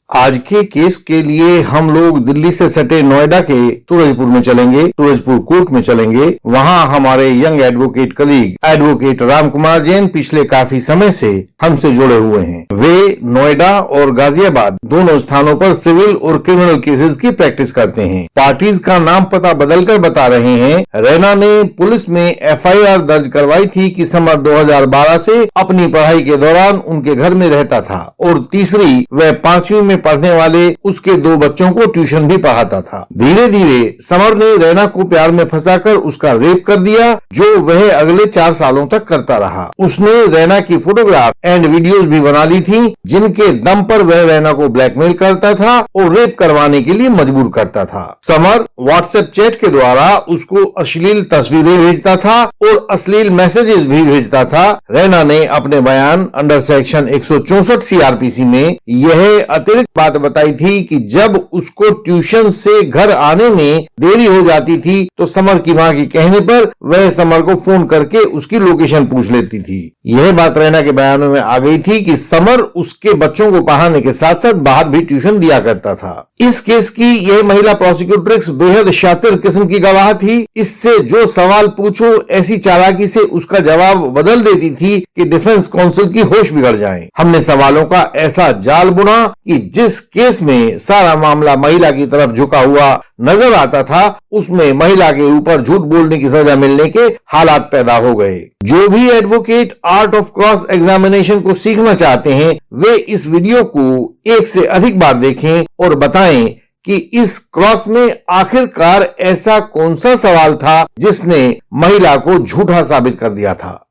आज के केस के लिए हम लोग दिल्ली से सटे नोएडा के सूरजपुर में चलेंगे, सूरजपुर कोर्ट में चलेंगे। वहां हमारे young advocate colleague advocate Ram Kumar Jain पिछले काफी समय से हमसे जुड़े हुए हैं। वे नोएडा और गाजियाबाद दोनों स्थानों पर सिविल और क्रिमिनल केसेस की प्रैक्टिस करते हैं। पार्टीज का नाम पता बदलकर बता रहे हैं। रैना ने पुलिस में FIR दर्ज करवाई थी कि समर 2012 से अपनी पढ़ाई के दौरान उनके घर में रहता था और तीसरी वह 5वीं में पढ़ने वाले उसके 2 बच्चों को ट्यूशन भी पढ़ाता था। धीरे धीरे समर ने रैना को प्यार में फंसाकर उसका रेप कर दिया, जो वह अगले 4 सालों तक करता रहा। उसने रैना की फोटोग्राफ एंड वीडियोस भी बना ली थी, जिनके दम पर वह रैना को ब्लैकमेल करता था और रेप करवाने के लिए मजबूर करता था। समर व्हाट्सएप चैट के द्वारा उसको अश्लील तस्वीरें भेजता था और अश्लील मैसेजेस भी भेजता था। रैना ने अपने बयान अंडर सेक्शन 164 CRPC में यह अतिरिक्त बात बताई थी कि जब उसको ट्यूशन से घर आने में देरी हो जाती थी तो समर की मां के कहने पर वह समर को फोन करके उसकी लोकेशन पूछ लेती थी। यह बात रैना के बयानों में आ गई थी कि समर उसके बच्चों को पढ़ाने के साथ साथ बाहर भी ट्यूशन दिया करता था। इस केस की यह महिला प्रोसिक्यूट्रिक्स बेहद शातिर किस्म की गवाह थी। इससे जो सवाल पूछो ऐसी चालाकी से उसका जवाब बदल देती थी कि डिफेंस काउंसिल की होश बिगड़ जाए। हमने सवालों का ऐसा जाल बुना कि जिस केस में सारा मामला महिला की तरफ झुका हुआ नजर आता था, उसमें महिला के ऊपर झूठ बोलने की सजा मिलने के हालात पैदा हो गए। जो भी advocate art of cross examination को सीखना चाहते हैं, वे इस वीडियो को 1 से अधिक बार देखें और बताएं कि इस क्रॉस में आखिरकार ऐसा कौन सा सवाल था जिसने महिला को झूठा साबित कर दिया था।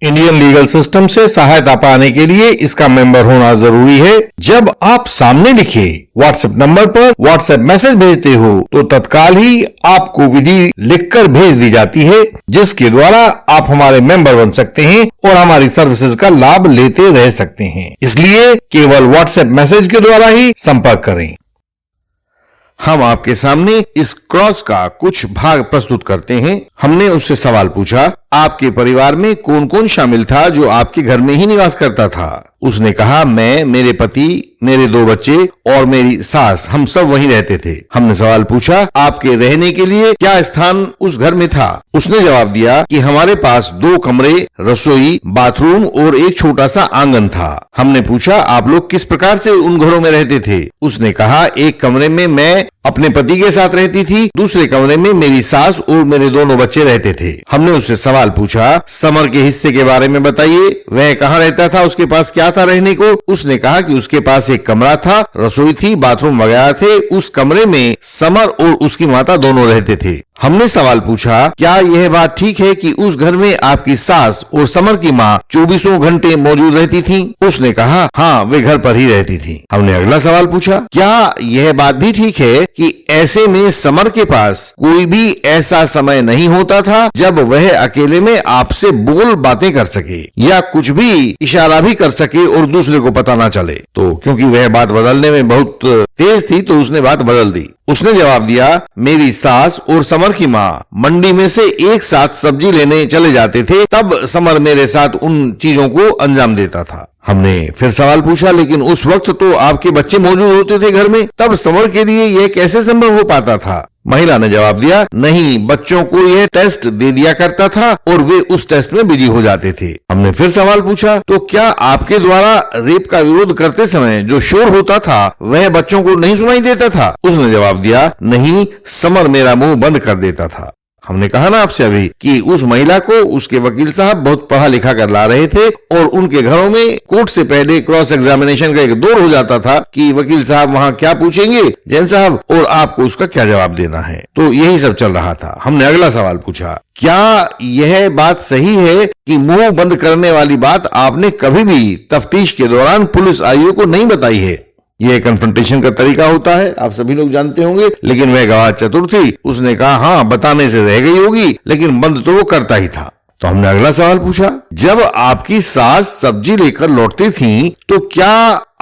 इंडियन लीगल सिस्टम से सहायता पाने के लिए इसका मेंबर होना जरूरी है। जब आप सामने लिखे व्हाट्सएप नंबर पर व्हाट्सएप मैसेज भेजते हो तो तत्काल ही आपको विधि लिखकर भेज दी जाती है, जिसके द्वारा आप हमारे मेंबर बन सकते हैं और हमारी सर्विसेज का लाभ लेते रह सकते हैं। इसलिए केवल व्हाट्सएप मैसेज के द्वारा ही संपर्क करें। हम आपके सामने इस क्रॉस का कुछ भाग प्रस्तुत करते हैं। हमने उससे सवाल पूछा, आपके परिवार में कौन कौन शामिल था जो आपके घर में ही निवास करता था? उसने कहा, मैं, मेरे पति, मेरे 2 बच्चे और मेरी सास, हम सब वहीं रहते थे। हमने सवाल पूछा, आपके रहने के लिए क्या स्थान उस घर में था? उसने जवाब दिया कि हमारे पास 2 कमरे, रसोई, बाथरूम और एक छोटा सा आंगन था। हमने पूछा, आप लोग किस प्रकार से उन घरों में रहते थे? उसने कहा, एक कमरे में मैं अपने पति के साथ रहती थी, दूसरे कमरे में मेरी सास और मेरे दोनों बच्चे रहते थे। हमने उससे सवाल पूछा, समर के हिस्से के बारे में बताइए, वह कहाँ रहता था, उसके पास क्या था रहने को? उसने कहा कि उसके पास एक कमरा था, रसोई थी, बाथरूम वगैरह थे। उस कमरे में समर और उसकी माता दोनों रहते थे। हमने सवाल पूछा, क्या यह बात ठीक है कि उस घर में आपकी सास और समर की माँ 24 घंटे मौजूद रहती थी? उसने कहा, हाँ, वे घर पर ही रहती थी। हमने अगला सवाल पूछा, क्या यह बात भी ठीक है कि ऐसे में समर के पास कोई भी ऐसा समय नहीं होता था जब वह अकेले में आपसे बोल बातें कर सके या कुछ भी इशारा भी कर सके और दूसरे को पता ना चले? तो क्योंकि वह बात बदलने में बहुत तेज थी तो उसने बात बदल दी। उसने जवाब दिया, मेरी सास और समर की माँ मंडी में से एक साथ सब्जी लेने चले जाते थे, तब समर मेरे साथ उन चीजों को अंजाम देता था। हमने फिर सवाल पूछा, लेकिन उस वक्त तो आपके बच्चे मौजूद होते थे घर में, तब समर के लिए यह कैसे संभव हो पाता था? महिला ने जवाब दिया, नहीं, बच्चों को यह टेस्ट दे दिया करता था और वे उस टेस्ट में बिजी हो जाते थे। हमने फिर सवाल पूछा, तो क्या आपके द्वारा रेप का विरोध करते समय जो शोर होता था वह बच्चों को नहीं सुनाई देता था? उसने जवाब दिया, नहीं, समर मेरा मुंह बंद कर देता था। हमने कहा ना आपसे अभी कि उस महिला को उसके वकील साहब बहुत पढ़ा लिखा कर ला रहे थे और उनके घरों में कोर्ट से पहले क्रॉस एग्जामिनेशन का एक दौर हो जाता था कि वकील साहब वहां क्या पूछेंगे जैन साहब और आपको उसका क्या जवाब देना है। तो यही सब चल रहा था। हमने अगला सवाल पूछा, क्या यह बात सही है कि मुंह बंद करने वाली बात आपने कभी भी तफ्तीश के दौरान पुलिस आईओ को नहीं बताई है? यह कन्फ्रंटेशन का तरीका होता है, आप सभी लोग जानते होंगे, लेकिन वह गवाह चतुर थी। उसने कहा, हाँ, बताने से रह गई होगी, लेकिन बंद तो वो करता ही था। तो हमने अगला सवाल पूछा, जब आपकी सास सब्जी लेकर लौटती थी तो क्या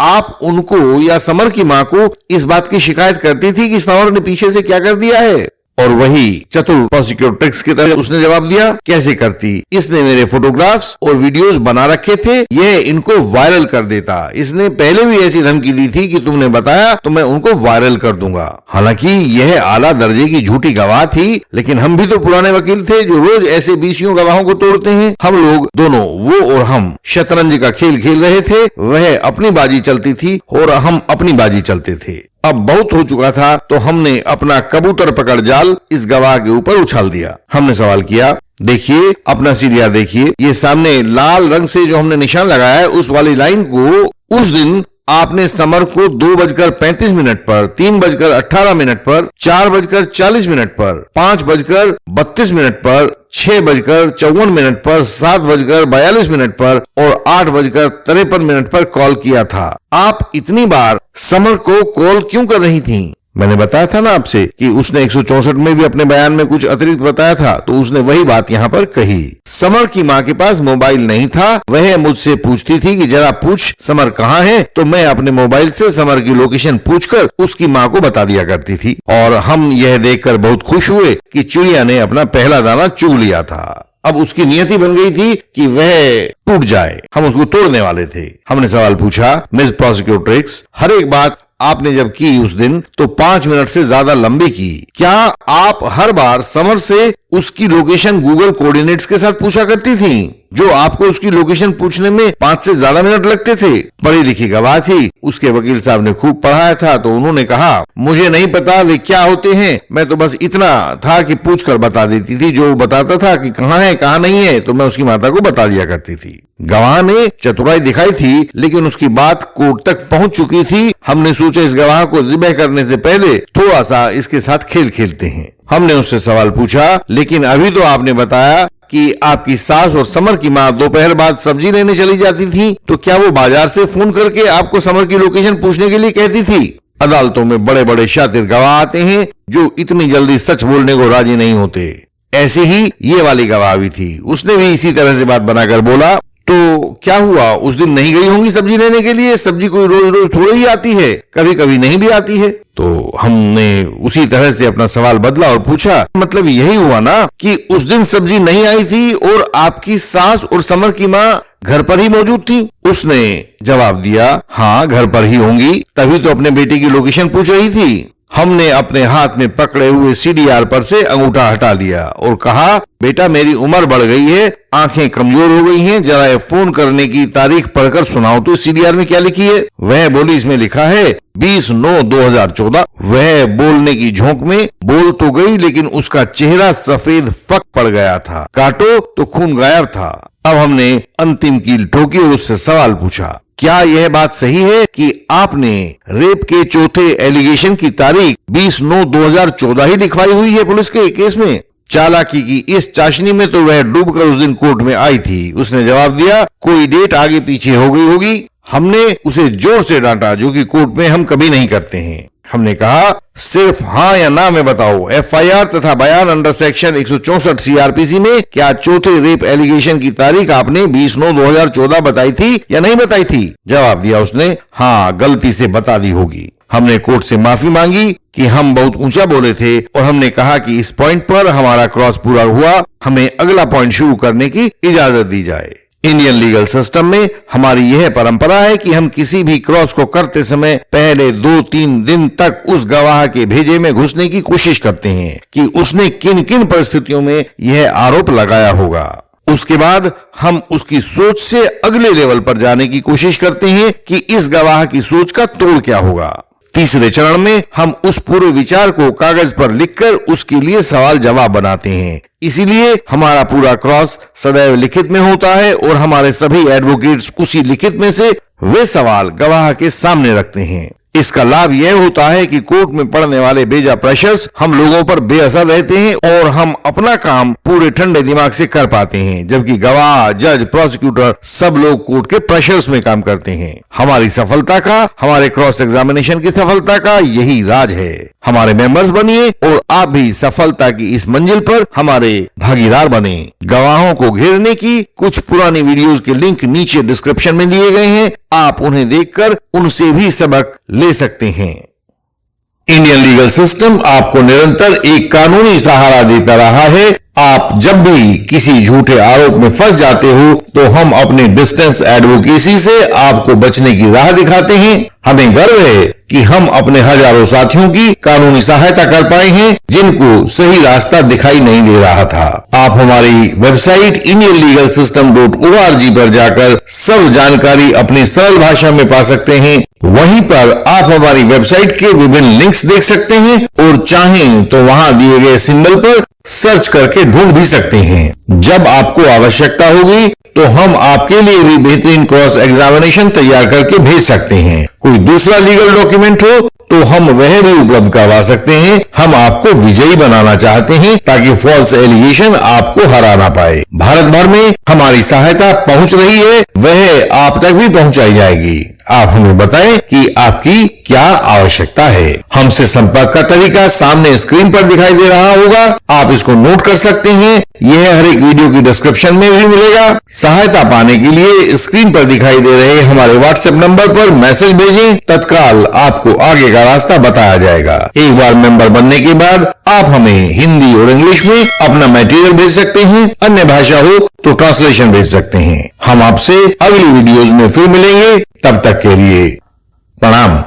आप उनको या समर की मां को इस बात की शिकायत करती थी कि समर ने पीछे से क्या कर दिया है? और वही चतुर प्रोसिक्यूटर्स की तरह उसने जवाब दिया, कैसे करती, इसने मेरे फोटोग्राफ्स और वीडियोस बना रखे थे, यह इनको वायरल कर देता। इसने पहले भी ऐसी धमकी दी थी कि तुमने बताया तो मैं उनको वायरल कर दूंगा। हालांकि यह आला दर्जे की झूठी गवाह थी, लेकिन हम भी तो पुराने वकील थे जो रोज ऐसे बीसियों गवाहों को तोड़ते हैं। हम लोग दोनों, वो और हम, शतरंज का खेल खेल रहे थे। वह अपनी बाजी चलती थी और हम अपनी बाजी चलते थे। अब बहुत हो चुका था तो हमने अपना कबूतर पकड़ जाल इस गवाह के ऊपर उछाल दिया। हमने सवाल किया, देखिए अपना सीढ़िया देखिए, ये सामने लाल रंग से जो हमने निशान लगाया है उस वाली लाइन को उस दिन आपने समर को 2:35 पर, 3:18 पर, 4:40 पर, 5:32 पर, 6:54 पर, 7:42 पर और 8:53 पर कॉल किया था। आप इतनी बार समर को कॉल क्यों कर रही थीं? मैंने बताया था ना आपसे कि उसने 164 में भी अपने बयान में कुछ अतिरिक्त बताया था, तो उसने वही बात यहाँ पर कही। समर की माँ के पास मोबाइल नहीं था। वह मुझसे पूछती थी कि जरा पूछ समर कहाँ है, तो मैं अपने मोबाइल से समर की लोकेशन पूछकर उसकी माँ को बता दिया करती थी। और हम यह देखकर बहुत खुश हुए कि चिड़िया ने अपना पहला दाना चुग लिया था। अब उसकी नियति बन गई थी कि वह टूट जाए। हम उसको तोड़ने वाले थे। हमने सवाल पूछा, मिस प्रोसिक्यूट्रिक्स, हर एक बात आपने जब की उस दिन तो 5 मिनट से ज्यादा लंबी की। क्या आप हर बार समर से उसकी लोकेशन गूगल कोऑर्डिनेट्स के साथ पूछा करती थी, जो आपको उसकी लोकेशन पूछने में 5 से ज्यादा मिनट लगते थे? पढ़ी लिखी गवाह थी, उसके वकील साहब ने खूब पढ़ाया था, तो उन्होंने कहा, मुझे नहीं पता वे क्या होते हैं, मैं तो बस इतना था कि पूछ कर बता देती थी। जो बताता था कि कहाँ है कहाँ नहीं है, तो मैं उसकी माता को बता दिया करती थी। गवाह ने चतुराई दिखाई थी, लेकिन उसकी बात कोर्ट तक पहुंच चुकी थी। हमने सोचा इस गवाह को जिबह करने से पहले थोड़ा सा इसके साथ खेल खेलते हैं। हमने उससे सवाल पूछा, लेकिन अभी तो आपने बताया कि आपकी सास और समर की माँ दोपहर बाद सब्जी लेने चली जाती थी, तो क्या वो बाजार से फोन करके आपको समर की लोकेशन पूछने के लिए कहती थी? अदालतों में बड़े बड़े शातिर गवाह आते हैं जो इतनी जल्दी सच बोलने को राजी नहीं होते। ऐसी ही ये वाली गवाह भी थी। उसने भी इसी तरह से बात बनाकर बोला, तो क्या हुआ, उस दिन नहीं गई होंगी सब्जी लेने के लिए? सब्जी कोई रोज रोज थोड़ी ही आती है, कभी कभी नहीं भी आती है। तो हमने उसी तरह से अपना सवाल बदला और पूछा, मतलब यही हुआ ना कि उस दिन सब्जी नहीं आई थी और आपकी सास और समर की माँ घर पर ही मौजूद थी? उसने जवाब दिया, हाँ घर पर ही होंगी, तभी तो अपने बेटे की लोकेशन पूछ रही थी। हमने अपने हाथ में पकड़े हुए CDR पर से अंगूठा हटा लिया और कहा, बेटा मेरी उम्र बढ़ गई है, आंखें कमजोर हो गई हैं, जरा ये फोन करने की तारीख पढ़कर सुनाओ तो CDR में क्या लिखी है? वह बोली, इसमें लिखा है 20/9/2014। वह बोलने की झोंक में बोल तो गई, लेकिन उसका चेहरा सफेद फक पड़ गया था। काटो तो खून गायब था। अब हमने अंतिम कील ठोकी और उससे सवाल पूछा, क्या यह बात सही है कि आपने रेप के चौथे एलिगेशन की तारीख 20/9/2014 ही लिखवाई हुई है पुलिस के केस में? चालाकी की इस चाशनी में तो वह डूबकर उस दिन कोर्ट में आई थी। उसने जवाब दिया, कोई डेट आगे पीछे हो गई होगी। हमने उसे जोर से डांटा, जो कि कोर्ट में हम कभी नहीं करते हैं। हमने कहा, सिर्फ हाँ या ना में बताओ, FIR तथा बयान अंडर सेक्शन 164 CRPC में क्या चौथे रेप एलिगेशन की तारीख आपने 20/9/2014 बताई थी या नहीं बताई थी? जवाब दिया उसने, हाँ गलती से बता दी होगी। हमने कोर्ट से माफी मांगी कि हम बहुत ऊंचा बोले थे और हमने कहा कि इस पॉइंट पर हमारा क्रॉस पूरा हुआ, हमें अगला पॉइंट शुरू करने की इजाजत दी जाए। इंडियन लीगल सिस्टम में हमारी यह परंपरा है कि हम किसी भी क्रॉस को करते समय पहले 2-3 दिन तक उस गवाह के भेजे में घुसने की कोशिश करते हैं कि उसने किन किन परिस्थितियों में यह आरोप लगाया होगा। उसके बाद हम उसकी सोच से अगले लेवल पर जाने की कोशिश करते हैं कि इस गवाह की सोच का तोड़ क्या होगा। तीसरे चरण में हम उस पूरे विचार को कागज पर लिखकर उसके लिए सवाल जवाब बनाते हैं। इसीलिए हमारा पूरा क्रॉस सदैव लिखित में होता है और हमारे सभी एडवोकेट्स उसी लिखित में से वे सवाल गवाह के सामने रखते हैं। इसका लाभ यह होता है कि कोर्ट में पड़ने वाले बेजा प्रेशर्स हम लोगों पर बेअसर रहते हैं और हम अपना काम पूरे ठंडे दिमाग से कर पाते हैं, जबकि गवाह, जज, प्रोसिक्यूटर सब लोग कोर्ट के प्रेशर्स में काम करते हैं। हमारी सफलता का, हमारे क्रॉस एग्जामिनेशन की सफलता का यही राज है। हमारे मेंबर्स बनिए और आप भी सफलता की इस मंजिल पर हमारे भागीदार बने। गवाहों को घेरने की कुछ पुरानी वीडियोस के लिंक नीचे डिस्क्रिप्शन में दिए गए हैं, आप उन्हें देखकर उनसे भी सबक ले सकते हैं। इंडियन लीगल सिस्टम आपको निरंतर एक कानूनी सहारा देता रहा है। आप जब भी किसी झूठे आरोप में फंस जाते हो तो हम अपने डिस्टेंस एडवोकेसी से आपको बचने की राह दिखाते हैं। हमें गर्व है कि हम अपने हजारों साथियों की कानूनी सहायता कर पाए हैं जिनको सही रास्ता दिखाई नहीं दे रहा था। आप हमारी वेबसाइट indianlegalsystem.org पर जाकर सब जानकारी अपनी सरल भाषा में पा सकते हैं। वहीं पर आप हमारी वेबसाइट के विभिन्न लिंक्स देख सकते हैं और चाहें तो वहां दिए गए सिंबल पर सर्च करके ढूंढ भी सकते हैं। जब आपको आवश्यकता होगी तो हम आपके लिए भी बेहतरीन क्रॉस एग्जामिनेशन तैयार करके भेज सकते हैं। कोई दूसरा लीगल डॉक्यूमेंट हो तो हम वह भी उपलब्ध करवा सकते हैं। हम आपको विजयी बनाना चाहते हैं ताकि फॉल्स एलिगेशन आपको हरा ना पाए। भारत भर में हमारी सहायता पहुंच रही है, वह आप तक भी पहुंचाई जाएगी। आप हमें बताएं कि आपकी क्या आवश्यकता है। हमसे संपर्क का तरीका सामने स्क्रीन पर दिखाई दे रहा होगा, आप इसको नोट कर सकते हैं। यह हर एक वीडियो की डिस्क्रिप्शन में भी मिलेगा। सहायता पाने के लिए स्क्रीन पर दिखाई दे रहे हमारे व्हाट्सएप नंबर पर मैसेज भेजें, तत्काल आपको आगे का रास्ता बताया जाएगा। एक बार मेंबर बनने के बाद आप हमें हिंदी और इंग्लिश में अपना मटेरियल भेज सकते हैं। अन्य भाषा हो तो ट्रांसलेशन भेज सकते हैं। हम आपसे अगली वीडियोज में फिर मिलेंगे, तब तक के लिए प्रणाम।